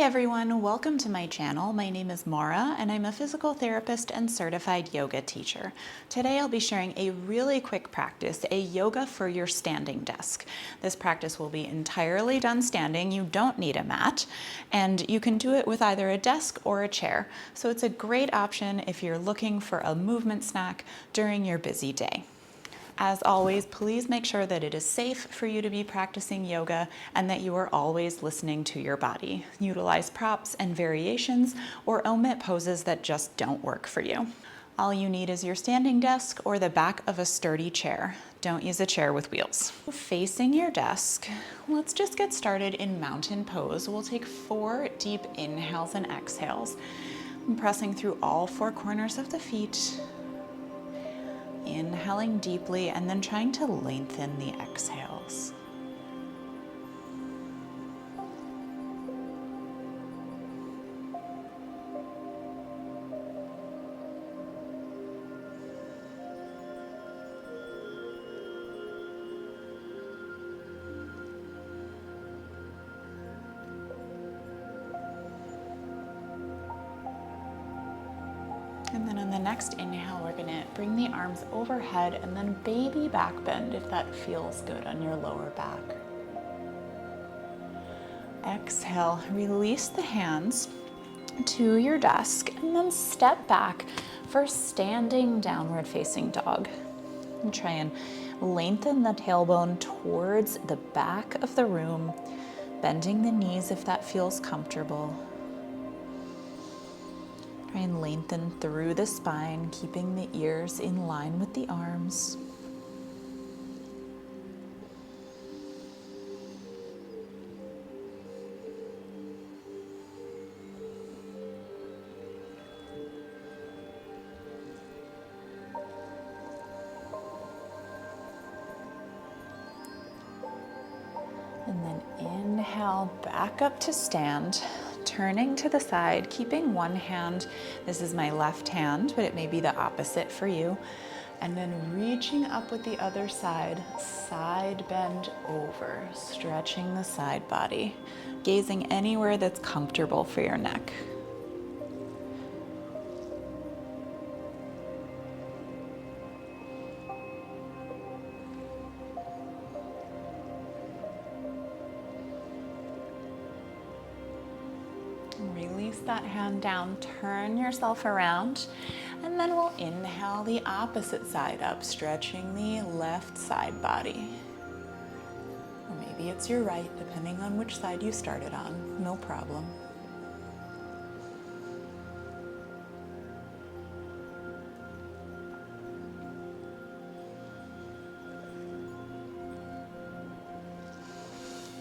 everyone, welcome to my channel. My name is Maura and I'm a physical therapist and certified yoga teacher. Today I'll be sharing a really quick practice, a yoga for your standing desk. This practice will be entirely done standing. You don't need a mat and you can do it with either a desk or a chair. So it's a great option if you're looking for a movement snack during your busy day. As always, please make sure that it is safe for you to be practicing yoga and that you are always listening to your body. Utilize props and variations or omit poses that just don't work for you. All you need is your standing desk or the back of a sturdy chair. Don't use a chair with wheels. Facing your desk, let's just get started in mountain pose. We'll take 4 deep inhales and exhales. I'm pressing through all 4 corners of the feet. Inhaling deeply and then trying to lengthen the exhales. And then on the next inhale, we're going to bring the arms overhead and then baby back bend if that feels good on your lower back. Exhale, release the hands to your desk and then step back for standing downward facing dog. And try and lengthen the tailbone towards the back of the room, bending the knees if that feels comfortable. Try and lengthen through the spine, keeping the ears in line with the arms. And then inhale back up to stand. Turning to the side, keeping one hand, this is my left hand, but it may be the opposite for you. And then reaching up with the other side, side bend over, stretching the side body, gazing anywhere that's comfortable for your neck. Release that hand down, turn yourself around, and then we'll inhale the opposite side up, stretching the left side body. Or maybe it's your right, depending on which side you started on, no problem.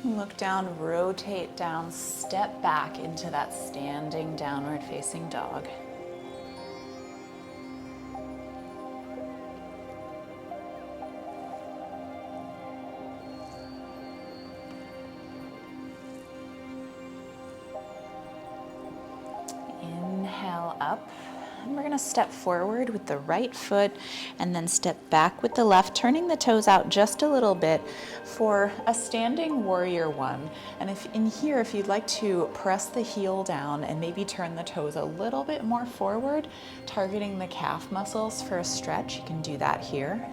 Look down, rotate down, step back into that standing downward facing dog. Inhale up. And we're going to step forward with the right foot and then step back with the left, turning the toes out just a little bit for a standing warrior one. And if in here, if you'd like to press the heel down and maybe turn the toes a little bit more forward, targeting the calf muscles for a stretch, you can do that here.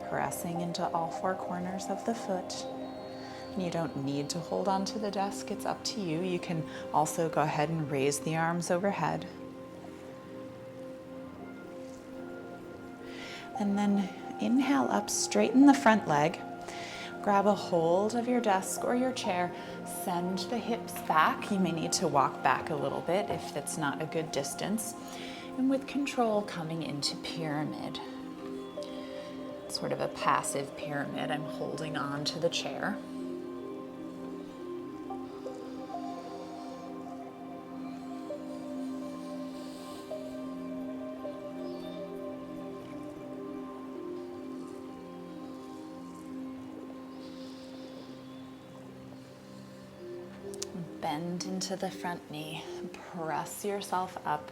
Pressing into all 4 corners of the foot. You don't need to hold onto the desk, it's up to you. You can also go ahead and raise the arms overhead. And then inhale up, straighten the front leg. Grab a hold of your desk or your chair, send the hips back. You may need to walk back a little bit if it's not a good distance. And with control, coming into pyramid. Sort of a passive pyramid. I'm holding on to the chair. Bend into the front knee, press yourself up.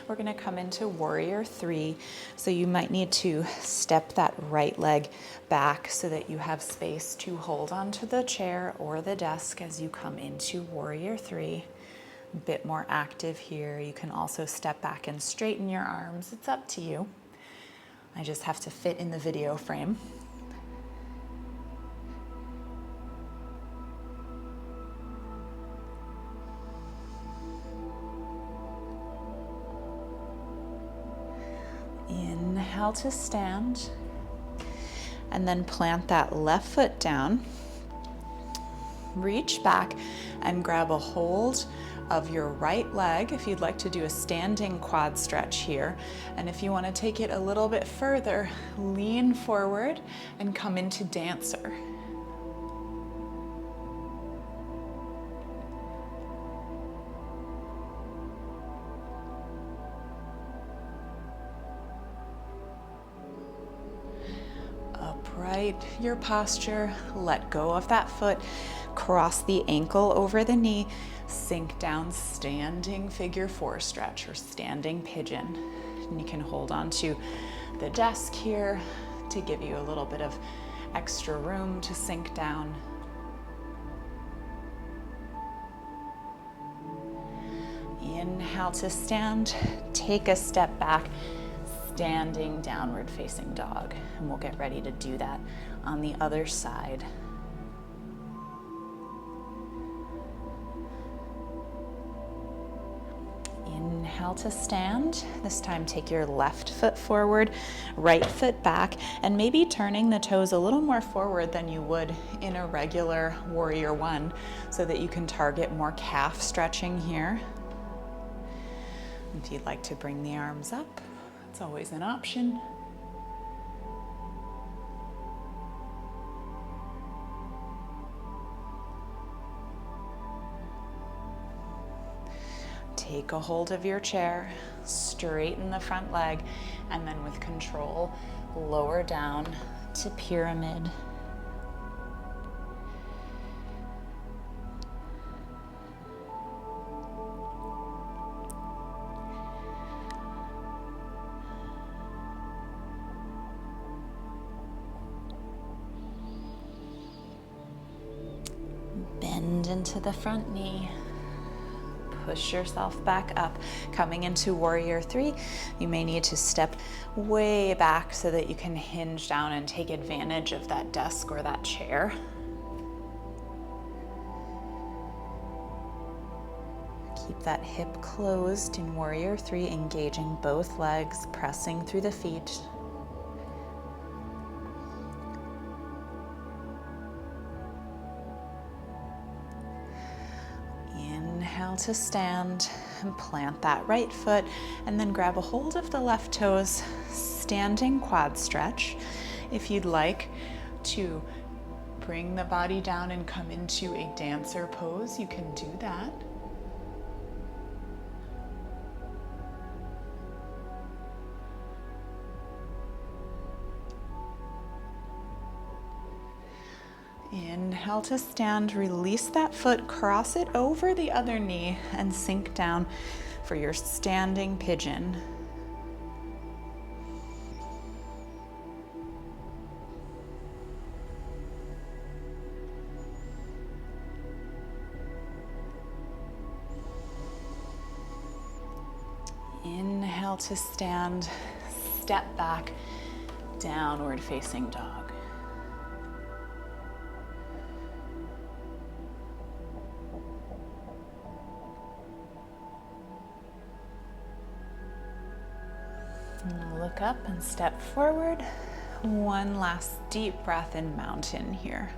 We're gonna come into warrior three. So you might need to step that right leg back so that you have space to hold onto the chair or the desk as you come into warrior three. A bit more active here. You can also step back and straighten your arms. It's up to you. I just have to fit in the video frame. Inhale to stand, and then plant that left foot down. Reach back and grab a hold of your right leg if you'd like to do a standing quad stretch here. And if you want to take it a little bit further, lean forward and come into dancer. Upright your posture, let go of that foot, cross the ankle over the knee, sink down, standing figure four stretch or standing pigeon. And you can hold on to the desk here to give you a little bit of extra room to sink down. Inhale to stand, take a step back, standing downward facing dog, and we'll get ready to do that on the other side. Inhale to stand. This time take your left foot forward, right foot back, and maybe turning the toes a little more forward than you would in a regular warrior one so that you can target more calf stretching here. If you'd like to bring the arms up, it's always an option. Take a hold of your chair, straighten the front leg, and then with control, lower down to pyramid. Bend into the front knee. Push yourself back up. Coming into warrior three, you may need to step way back so that you can hinge down and take advantage of that desk or that chair. Keep that hip closed in warrior three, engaging both legs, pressing through the feet. Inhale to stand and plant that right foot, and then grab a hold of the left toes, standing quad stretch. If you'd like to bring the body down and come into a dancer pose, you can do that. Inhale to stand, release that foot, cross it over the other knee, and sink down for your standing pigeon. Inhale to stand, step back, downward facing dog. Look up and step forward. One last deep breath in mountain here.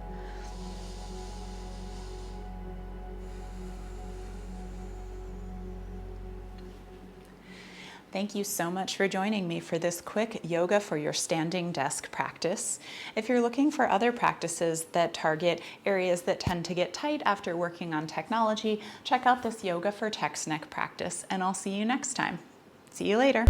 Thank you so much for joining me for this quick yoga for your standing desk practice. If you're looking for other practices that target areas that tend to get tight after working on technology, check out this yoga for text neck practice, and I'll see you next time. See you later.